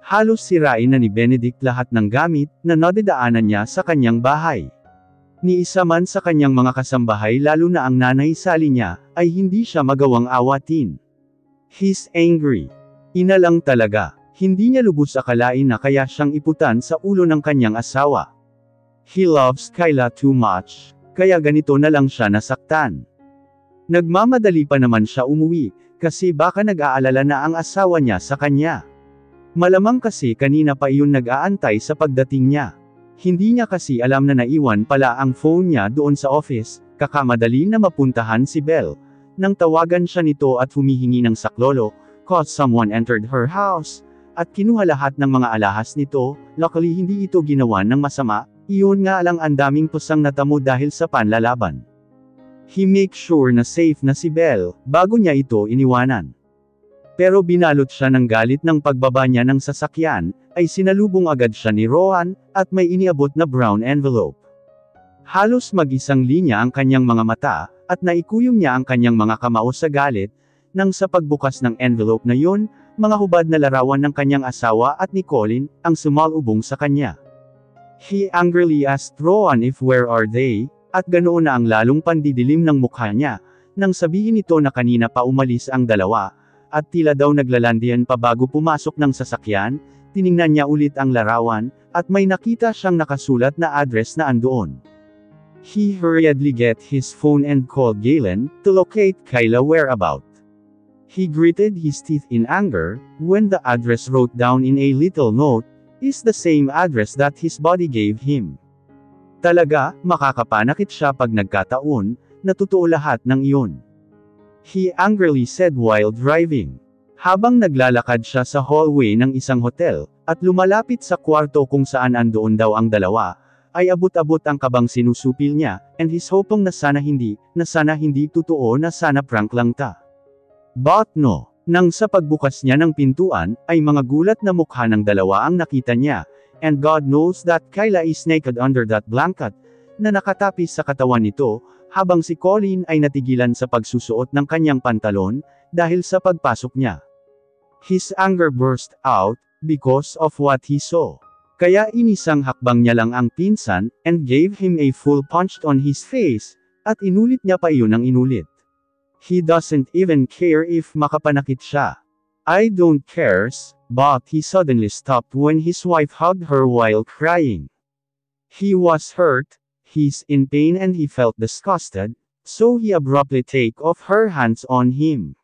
Halos sirain na ni Benedict lahat ng gamit na nadadaanan niya sa kanyang bahay. Ni isa man sa kanyang mga kasambahay lalo na ang nanay Sally niya, ay hindi siya magawang awatin. He's angry. Ina lang talaga. Hindi niya lubos akalain na kaya siyang iputan sa ulo ng kanyang asawa. He loves Kyla too much, kaya ganito na lang siya nasaktan. Nagmamadali pa naman siya umuwi, kasi baka nag-aalala na ang asawa niya sa kanya. Malamang kasi kanina pa iyon nag-aantay sa pagdating niya. Hindi niya kasi alam na naiwan pala ang phone niya doon sa office, kakamadali na mapuntahan si Belle. Nang tawagan siya nito at humihingi ng saklolo, cause someone entered her house, at kinuha lahat ng mga alahas nito. Luckily hindi ito ginawa ng masama, iyon nga lang ang daming pusang natamo dahil sa panlalaban. He makes sure na safe na si Belle, bago niya ito iniwanan. Pero binalot siya ng galit ng pagbaba niya ng sasakyan, ay sinalubong agad siya ni Rowan, at may iniabot na brown envelope. Halos mag-isang linya ang kanyang mga mata, at naikuyom niya ang kanyang mga kamao sa galit, nang sa pagbukas ng envelope na yun, mga hubad na larawan ng kanyang asawa at ni Colin, ang sumalubong sa kanya. He angrily asked Rowan if where are they, at ganoon na ang lalong pandidilim ng mukha niya, nang sabihin nito na kanina pa umalis ang dalawa, at tila daw naglalandian pa bago pumasok ng sasakyan. Tiningnan niya ulit ang larawan, at may nakita siyang nakasulat na address na andoon. He hurriedly get his phone and called Galen, to locate Kyla whereabout. He gritted his teeth in anger, when the address wrote down in a little note, is the same address that his body gave him. Talaga, makakapanakit siya pag nagkataon, na totoo lahat ng iyon. He angrily said while driving. Habang naglalakad siya sa hallway ng isang hotel, at lumalapit sa kwarto kung saan andoon daw ang dalawa, ay abot-abot ang kabang sinusupil niya, and he's hoping na sana hindi totoo na sana prank lang ta. But no. Nang sa pagbukas niya ng pintuan, ay mga gulat na mukha ng dalawa ang nakita niya, and God knows that Kyla is naked under that blanket, na nakatapis sa katawan nito, habang si Colin ay natigilan sa pagsusuot ng kanyang pantalon, dahil sa pagpasok niya. His anger burst out, because of what he saw. Kaya inisang hakbang niya lang ang pinsan, and gave him a full punch on his face, at inulit niya pa iyon ng inulit. He doesn't even care if makapanakit siya. I don't cares, but he suddenly stopped when his wife hugged her while crying. He was hurt, he's in pain and he felt disgusted, so he abruptly take off her hands on him.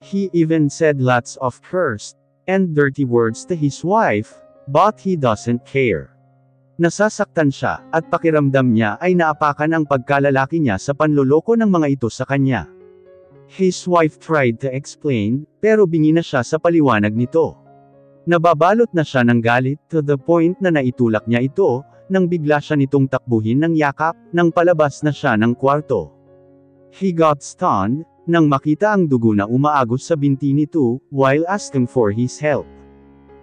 He even said lots of curse and dirty words to his wife, but he doesn't care. Nasasaktan siya, at pakiramdam niya ay naapakan ang pagkalalaki niya sa panloloko ng mga ito sa kanya. His wife tried to explain, pero bingi na siya sa paliwanag nito. Nababalot na siya ng galit, to the point na naitulak niya ito, nang bigla siya nitong takbuhin ng yakap, nang palabas na siya ng kwarto. He got stunned, nang makita ang dugo na umaagos sa binti nito, while asking for his help.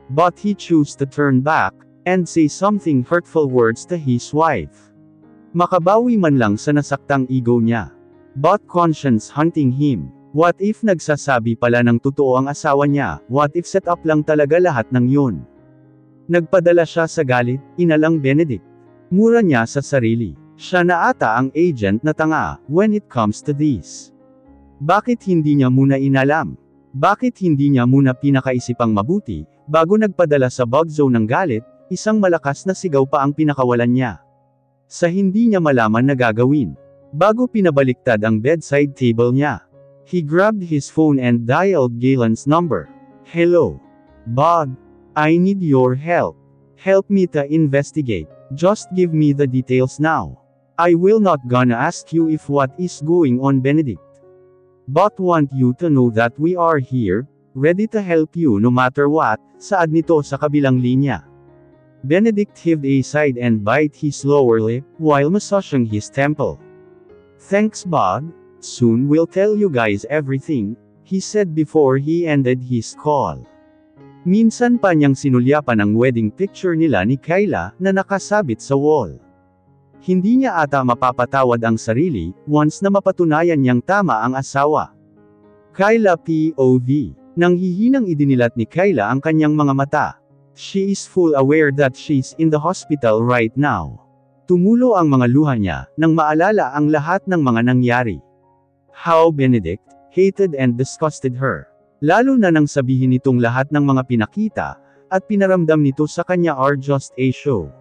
But he chose to turn back, and say something hurtful words to his wife. Makabawi man lang sa nasaktang ego niya. But conscience hunting him. What if nagsasabi pala ng totoo ang asawa niya? What if set up lang talaga lahat ng yun? Nagpadala siya sa galit, inalang Benedict. Mura niya sa sarili. Siya na ata ang agent na tanga, when it comes to this. Bakit hindi niya muna inalam? Bakit hindi niya muna pinakaisipang mabuti, bago nagpadala sa bug zone ng galit, isang malakas na sigaw pa ang pinakawalan niya. Sa hindi niya malaman na gagawin. Bago pinabaliktad ang bedside table niya. He grabbed his phone and dialed Galen's number. Hello. Bob. I need your help. Help me to investigate. Just give me the details now. I will not gonna ask you if what is going on, Benedict. But want you to know that we are here, ready to help you no matter what. Saad nito sa kabilang linya. Benedict heaved a sigh and bit his lower lip, while massaging his temple. Thanks, Bob. Soon we'll tell you guys everything, he said before he ended his call. Minsan pa niyang sinulyapan ang wedding picture nila ni Kyla, na nakasabit sa wall. Hindi niya ata mapapatawad ang sarili, once na mapatunayan niyang tama ang asawa. Kyla POV. Nang hihinang idinilat ni Kyla ang kanyang mga mata. She is full aware that she's in the hospital right now. Tumulo ang mga luha niya, nang maalala ang lahat ng mga nangyari. How Benedict hated and disgusted her. Lalo na nang sabihin nitong lahat ng mga pinakita, at pinaramdam nito sa kanya are just a show.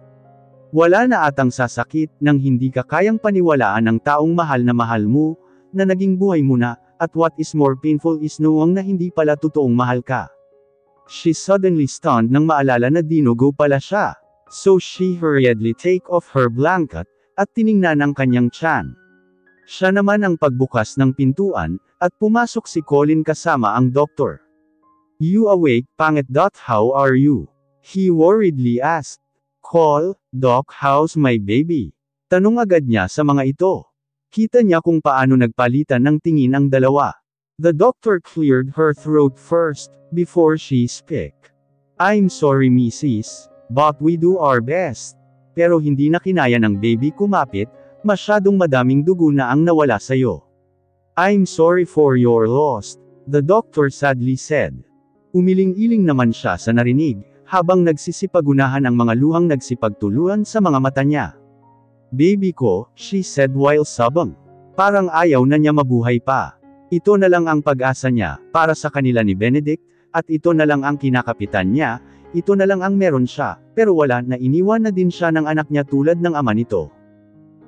Wala na atang sasakit, nang hindi ka kayang paniwalaan ng taong mahal mo, na naging buhay mo na, at what is more painful is knowing na hindi pala totoong mahal ka. She suddenly stunned nang maalala na dinugo pala siya. So she hurriedly take off her blanket, at tiningnan ang kanyang tiyan. Siya naman ang pagbukas ng pintuan, at pumasok si Colin kasama ang doktor. You awake, pangit. How are you? He worriedly asked. Call, Doc, how's my baby? Tanong agad niya sa mga ito. Kita niya kung paano nagpalitan ng tingin ang dalawa. The doctor cleared her throat first, before she spoke. I'm sorry Mrs. But we do our best. Pero hindi na kinaya ng baby kumapit, masyadong madaming dugo na ang nawala sayo. I'm sorry for your loss, the doctor sadly said. Umiling-iling naman siya sa narinig, habang nagsisipagunahan ang mga luhang nagsipagtuluan sa mga mata niya. Baby ko, she said while sobbing. Parang ayaw na niya mabuhay pa. Ito na lang ang pag-asa niya, para sa kanila ni Benedict, at ito na lang ang kinakapitan niya, ito na lang ang meron siya, pero wala na iniwan na din siya ng anak niya tulad ng ama nito.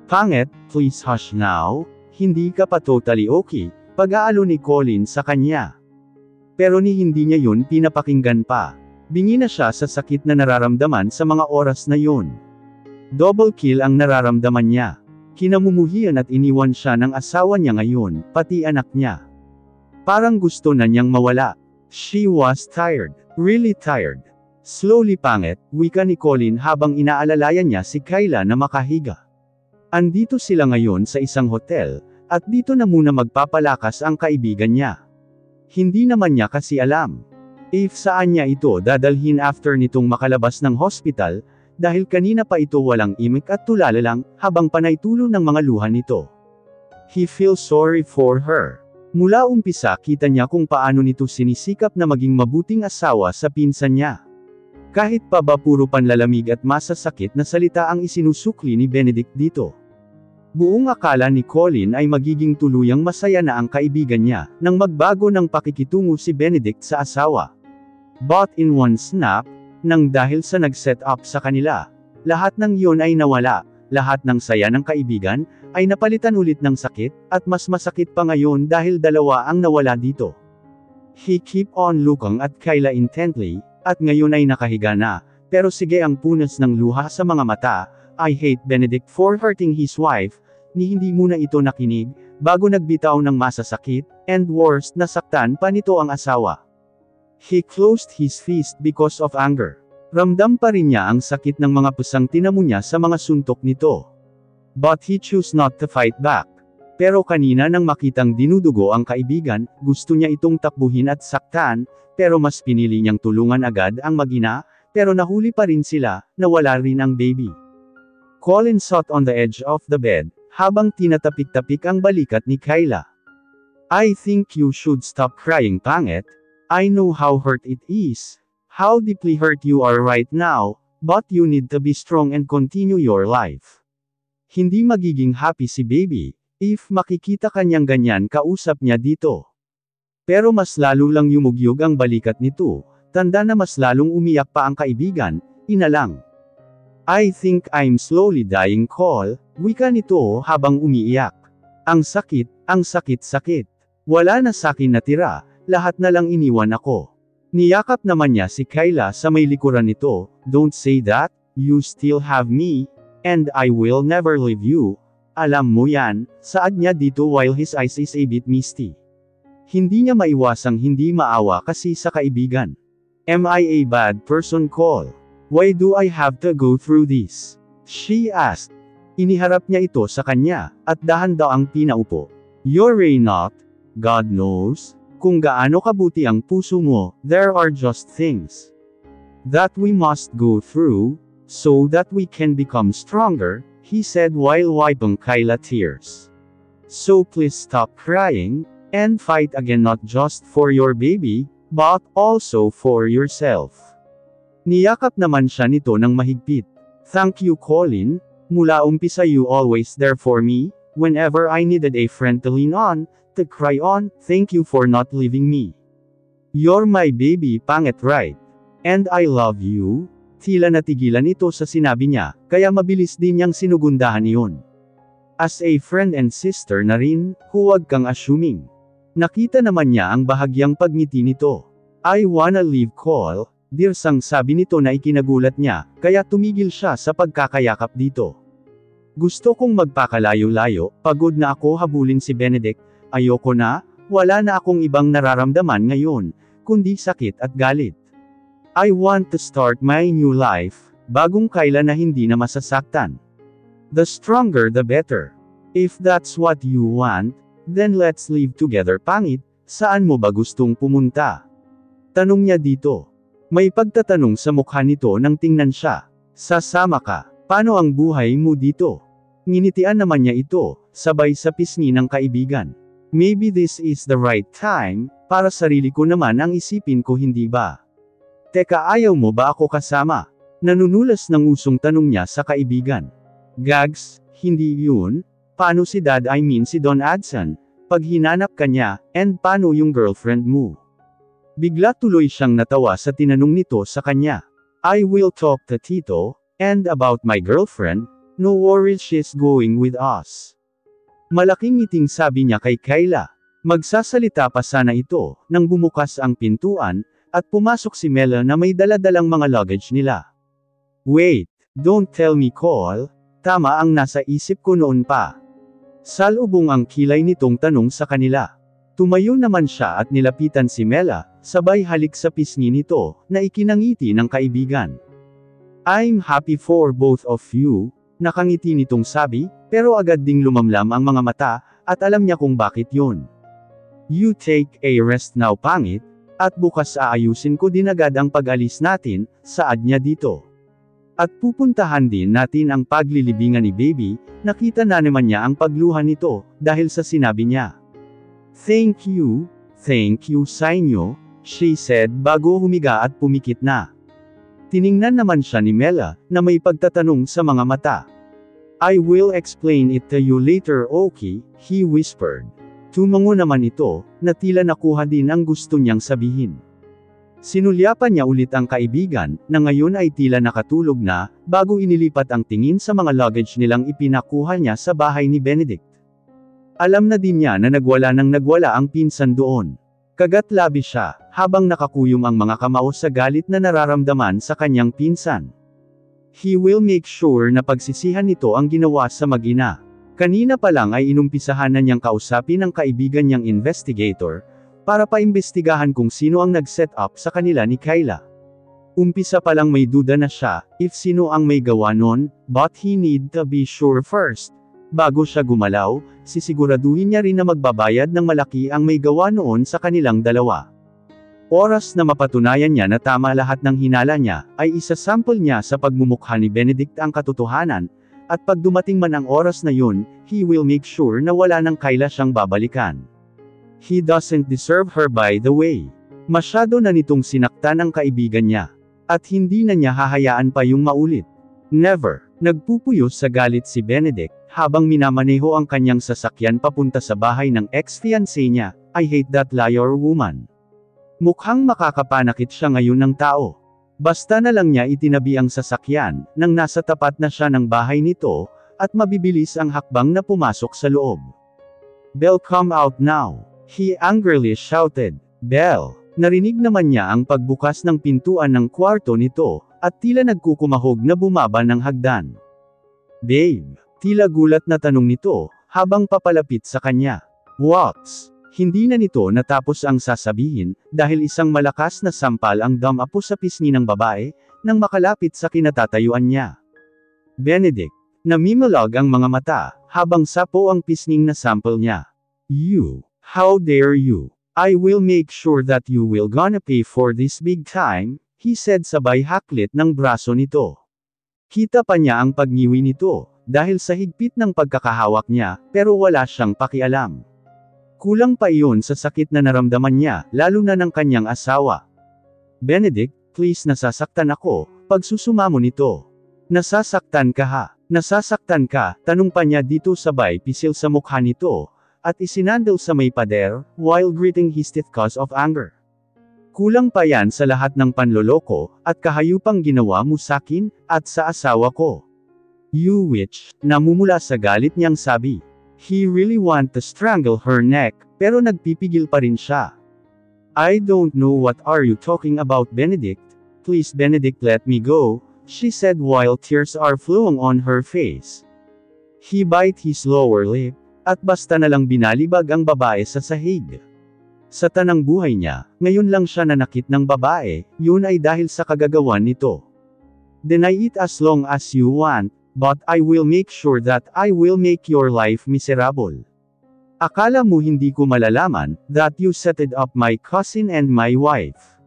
Pangit, please hush now, hindi ka pa totally okay, pag-aalo ni Colin sa kanya. Pero ni hindi niya yun pinapakinggan pa. Bingi na siya sa sakit na nararamdaman sa mga oras na yun. Double kill ang nararamdaman niya. Kinamumuhian at iniwan siya ng asawa niya ngayon, pati anak niya. Parang gusto na niyang mawala. She was tired, really tired. Slowly pangit, wika ni Colin habang inaalalayan niya si Kyla na makahiga. Andito sila ngayon sa isang hotel, at dito na muna magpapalakas ang kaibigan niya. Hindi naman niya kasi alam. If saan niya ito dadalhin after nitong makalabas ng hospital, dahil kanina pa ito walang imik at tulala lang, habang panay tulo ng mga luha nito. He feels sorry for her. Mula umpisa kita niya kung paano nito sinisikap na maging mabuting asawa sa pinsan niya. Kahit pa ba puro panlalamig at masasakit na salita ang isinusukli ni Benedict dito. Buong akala ni Colin ay magiging tuluyang masaya na ang kaibigan niya, nang magbago ng pakikitungo si Benedict sa asawa. But in one snap, nang dahil sa nag-set up sa kanila, lahat ng iyon ay nawala, lahat ng saya ng kaibigan, ay napalitan ulit ng sakit, at mas masakit pa ngayon dahil dalawa ang nawala dito. He keep on looking at Kyla intently, at ngayon ay nakahiga na, pero sige ang punas ng luha sa mga mata. I hate Benedict for hurting his wife, ni hindi muna ito nakinig, bago nagbitaw ng masasakit, and worst nasaktan pa nito ang asawa. He closed his fist because of anger. Ramdam pa rin niya ang sakit ng mga pusang tinamo niya sa mga suntok nito. But he chose not to fight back. Pero kanina nang makitang dinudugo ang kaibigan, gusto niya itong takbuhin at saktan, pero mas pinili niyang tulungan agad ang mag-ina, pero nahuli pa rin sila, nawala rin ang baby. Colin sat on the edge of the bed, habang tinatapik-tapik ang balikat ni Kyla. I think you should stop crying pangit. I know how hurt it is, how deeply hurt you are right now, but you need to be strong and continue your life. Hindi magiging happy si baby, if makikita kanyang ganyan kausap niya dito. Pero mas lalo lang yumugyog ang balikat nito, tanda na mas lalong umiyak pa ang kaibigan, inalang. I think I'm slowly dying call, wika nito habang umiiyak. Ang sakit. Wala na sakin natira. Lahat na lang iniwan ako. Niyakap naman niya si Kyla sa may likuran nito, don't say that, you still have me, and I will never leave you. Alam mo yan, saad niya dito while his eyes is a bit misty. Hindi niya maiwasang hindi maawa kasi sa kaibigan. Am I a bad person call? Why do I have to go through this? She asked. Iniharap niya ito sa kanya, at dahan-daang pinaupo. You're not, God knows. Kung gaano kabuti ang puso mo, there are just things that we must go through, so that we can become stronger, he said while wiping Kyla tears. So please stop crying, and fight again not just for your baby, but also for yourself. Niyakap naman siya nito ng mahigpit. Thank you Colin, mula umpisa you always there for me, whenever I needed a friend to lean on, to cry on, thank you for not leaving me. You're my baby pangit right? And I love you? Tila natigilan ito sa sinabi niya, kaya mabilis din niyang sinugundahan iyon. As a friend and sister na rin, huwag kang assuming. Nakita naman niya ang bahagyang pagngiti nito. I wanna leave Cole, dirsang sabi nito na ikinagulat niya, kaya tumigil siya sa pagkakayakap dito. Gusto kong magpakalayo-layo, pagod na ako habulin si Benedict, ayoko na, wala na akong ibang nararamdaman ngayon, kundi sakit at galit. I want to start my new life, bagong kailan na hindi na masasaktan. The stronger the better. If that's what you want, then let's live together pangit, saan mo ba gustong pumunta? Tanong niya dito. May pagtatanong sa mukha nito nang tingnan siya. Sasama ka, paano ang buhay mo dito? Nginitian naman niya ito, sabay sa pisngi ng kaibigan. Maybe this is the right time, para sarili ko naman ang isipin ko hindi ba? Teka ayaw mo ba ako kasama? Nanunulas ng usong tanong niya sa kaibigan. Gags, hindi yun? Paano si Dad I mean si Don Adson? Pag hinanap ka niya, and paano yung girlfriend mo? Bigla tuloy siyang natawa sa tinanong nito sa kanya. I will talk to Tito, and about my girlfriend, no worries she's going with us. Malaking ngiting sabi niya kay Kayla. Magsasalita pa sana ito, nang bumukas ang pintuan, at pumasok si Mela na may dala-dalang mga luggage nila. Wait, don't tell me Cole, tama ang nasa isip ko noon pa. Salubong ang kilay nitong tanong sa kanila. Tumayo naman siya at nilapitan si Mela, sabay halik sa pisngi nito, na ikinangiti ng kaibigan. I'm happy for both of you, nakangiti nitong sabi, pero agad ding lumamlam ang mga mata, at alam niya kung bakit yun. You take a rest now pangit, at bukas aayusin ko din agad ang pag-alis natin, saad niya dito. At pupuntahan din natin ang paglilibingan ni Baby, nakita na naman niya ang pagluha nito, dahil sa sinabi niya. Thank you sa inyo, she said bago humiga at pumikit na. Tiningnan naman siya ni Mela, na may pagtatanong sa mga mata. I will explain it to you later okay, he whispered. Tumango naman ito, na tila nakuha din ang gusto niyang sabihin. Sinulyapan niya ulit ang kaibigan, na ngayon ay tila nakatulog na, bago inilipat ang tingin sa mga luggage nilang ipinakuha niya sa bahay ni Benedict. Alam na din niya na nagwala ang pinsan doon. Kagat-labi siya, habang nakakuyom ang mga kamao sa galit na nararamdaman sa kanyang pinsan. He will make sure na pagsisihan nito ang ginawa sa mag-ina. Kanina pa lang ay inumpisahan na niyang kausapin ang kaibigan niyang investigator, para paimbestigahan kung sino ang nag-set up sa kanila ni Kayla. Umpisa pa lang may duda na siya, if sino ang may gawa nun, but he need to be sure first. Bago siya gumalaw, sisiguraduhin niya rin na magbabayad ng malaki ang may gawa noon sa kanilang dalawa. Oras na mapatunayan niya na tama lahat ng hinala niya, ay isasample niya sa pagmumukha ni Benedict ang katotohanan, at pag dumating man ang oras na yun, he will make sure na wala nang Kayla siyang babalikan. He doesn't deserve her by the way. Masyado na nitong sinaktan ang kaibigan niya. At hindi na niya hahayaan pa yung maulit. Never. Nagpupuyos sa galit si Benedict, habang minamaneho ang kanyang sasakyan papunta sa bahay ng ex-fiancé niya. I hate that liar woman. Mukhang makakapanakit siya ngayon ng tao. Basta na lang niya itinabi ang sasakyan, nang nasa tapat na siya ng bahay nito, at mabibilis ang hakbang na pumasok sa loob. Belle, come out now. He angrily shouted. Belle. Narinig naman niya ang pagbukas ng pintuan ng kwarto nito, at tila nagkukumahog na bumaba ng hagdan. Babe. Tila gulat na tanong nito, habang papalapit sa kanya. What's? Hindi na nito natapos ang sasabihin, dahil isang malakas na sampal ang dumapo sa pisngi ng babae, nang makalapit sa kinatatayuan niya. Benedict. Namimalag ang mga mata, habang sapo ang pisnging na sample niya. You. How dare you? I will make sure that you will gonna pay for this big time, he said sabay haklit ng braso nito. Kita pa niya ang pagniwi nito, dahil sa higpit ng pagkakahawak niya, pero wala siyang pakialam. Kulang pa iyon sa sakit na naramdaman niya, lalo na ng kanyang asawa. Benedict, Please, nasasaktan ako, pagsusuma mo nito. Nasasaktan ka ha? Nasasaktan ka, tanong pa niya dito sabay pisil sa mukha nito, at isinandal sa may pader, while greeting his teeth cause of anger. Kulang pa yan sa lahat ng panloloko, at kahayupang ginawa mo sakin, at sa asawa ko. You witch, namumula sa galit niyang sabi. He really want to strangle her neck, pero nagpipigil pa rin siya. I don't know what are you talking about, Benedict. Please, Benedict, let me go, she said while tears are flowing on her face. He bite his lower lip, at basta nalang binalibag ang babae sa sahig. Sa tanang buhay niya, ngayon lang siya nanakit ng babae, yun ay dahil sa kagagawan nito. Deny it as long as you want, but I will make sure that I will make your life miserable. Akala mo hindi ko malalaman, that you set up my cousin and my wife.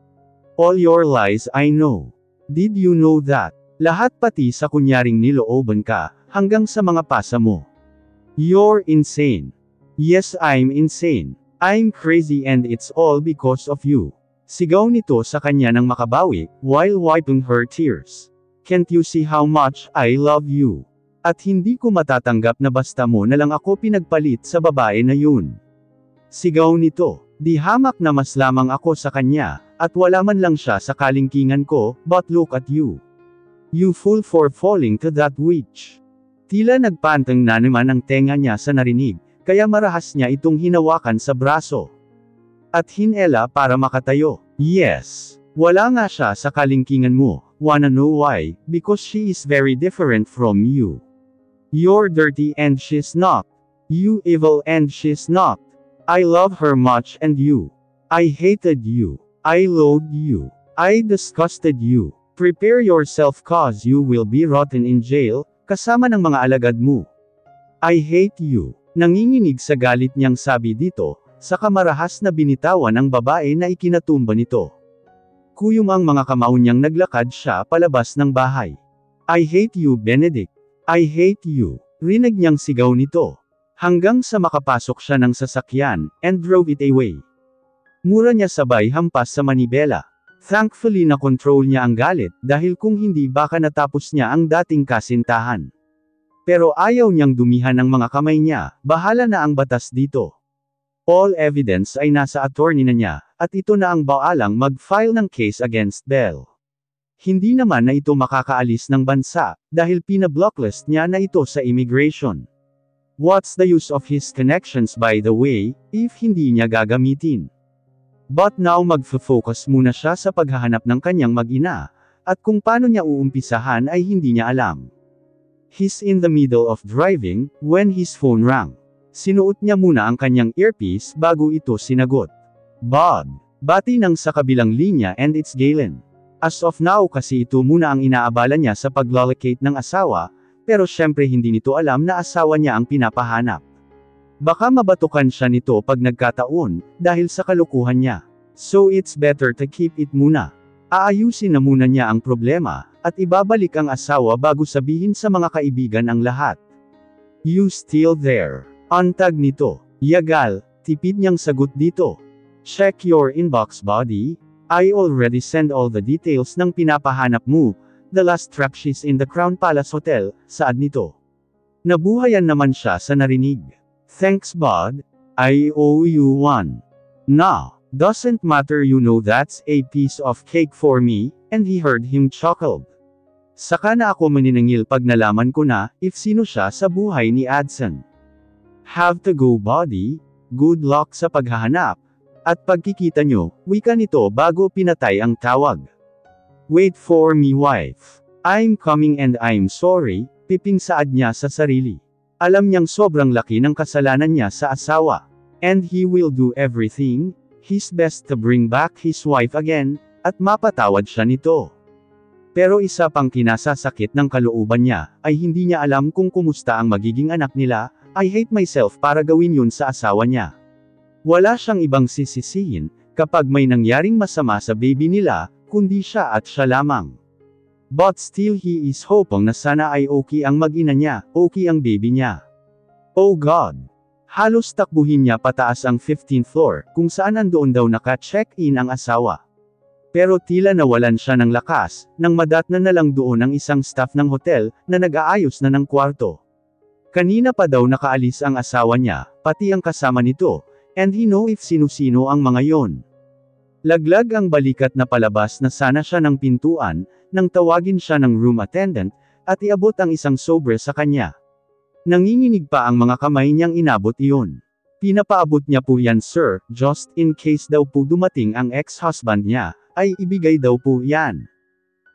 All your lies I know. Did you know that? Lahat pati sa kunyaring nilooban ka, hanggang sa mga pasa mo. You're insane. Yes, I'm insane. I'm crazy and it's all because of you. Sigaw nito sa kanya nang makabawi, while wiping her tears. Can't you see how much I love you? At hindi ko matatanggap na basta mo na lang ako pinagpalit sa babae na yun. Sigaw nito. Di hamak na mas lamang ako sa kanya, at wala man lang siya sa kalingkingan ko, but look at you. You fool for falling to that witch. Tila nagpantang na naman ang tenga niya sa narinig, kaya marahas niya itong hinawakan sa braso. At hinela para makatayo. Yes. Wala nga siya sa kalingkingan mo. Wanna know why? Because she is very different from you. You're dirty and she's not. You evil and she's not. I love her much and you. I hated you. I loathed you. I disgusted you. Prepare yourself cause you will be rotten in jail, kasama ng mga alagad mo. I hate you. Nanginginig sa galit niyang sabi dito, sa kamarahas na binitawan ng babae na ikinatumba nito. Kuyom ang mga kamao niyang naglakad siya palabas ng bahay. I hate you, Benedict. I hate you. Rinig niyang sigaw nito. Hanggang sa makapasok siya ng sasakyan, and drove it away. Mura niya sabay hampas sa manibela. Thankfully na-control niya ang galit, dahil kung hindi baka natapos niya ang dating kasintahan. Pero ayaw niyang dumihan ng mga kamay niya, bahala na ang batas dito. All evidence ay nasa attorney na niya, at ito na ang baalang mag-file ng case against Bell. Hindi naman na ito makakaalis ng bansa, dahil pina-blocklist niya na ito sa immigration. What's the use of his connections by the way, if hindi niya gagamitin? But now magfo-focus muna siya sa paghahanap ng kanyang mag-ina, at kung paano niya uumpisahan ay hindi niya alam. He's in the middle of driving, when his phone rang. Sinuot niya muna ang kanyang earpiece bago ito sinagot. Bob, bati ng sa kabilang linya and it's Galen. As of now kasi ito muna ang inaabala niya sa pag-locate ng asawa, pero syempre hindi nito alam na asawa niya ang pinapahanap. Baka mabatukan siya nito pag nagkataon, dahil sa kalukuhan niya. So it's better to keep it muna. Aayusin na muna niya ang problema, at ibabalik ang asawa bago sabihin sa mga kaibigan ang lahat. You still there? Antag nito. Yagal, tipid niyang sagot dito. Check your inbox, buddy. I already sent all the details ng pinapahanap mo. The last track she's in the Crown Palace Hotel, saad nito. Nabuhayan naman siya sa narinig. Thanks bud, I owe you one. Nah, doesn't matter, you know that's a piece of cake for me, and he heard him chuckled. Saka na ako maninangil pag nalaman ko na, if sino siya sa buhay ni Adson. Have to go buddy, good luck sa paghahanap. At pagkikita nyo, wika nito bago pinatay ang tawag. Wait for me wife. I'm coming and I'm sorry, piping saad niya sa sarili. Alam niyang sobrang laki ng kasalanan niya sa asawa. And he will do everything, his best to bring back his wife again, at mapatawad siya nito. Pero isa pang kinasasakit ng kalooban niya, ay hindi niya alam kung kumusta ang magiging anak nila. I hate myself para gawin yun sa asawa niya. Wala siyang ibang sisisihin, kapag may nangyaring masama sa baby nila, kundi siya at siya lamang. But still he is hoping na sana ay okay ang mag-ina niya, okay ang baby niya. Oh God! Halos takbuhin niya pataas ang 15th floor, kung saan andoon daw naka-check-in ang asawa. Pero tila nawalan siya ng lakas, nang madatnan na lang doon ang isang staff ng hotel, na nag-aayos na ng kwarto. Kanina pa daw nakaalis ang asawa niya, pati ang kasama nito, and he know if sino-sino ang mga yon. Laglag ang balikat na palabas na sana siya ng pintuan, nang tawagin siya ng room attendant, at iabot ang isang sobre sa kanya. Nanginginig pa ang mga kamay niyang inabot iyon. Pinapaabot niya po yan sir, just in case daw po dumating ang ex-husband niya, ay ibigay daw po yan.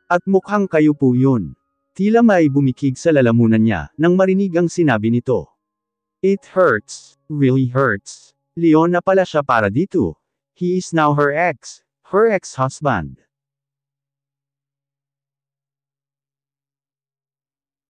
At mukhang kayo po yun. Tila may bumikig sa lalamunan niya, nang marinig ang sinabi nito. It hurts, really hurts. Leon na pala siya para dito. He is now her ex-husband.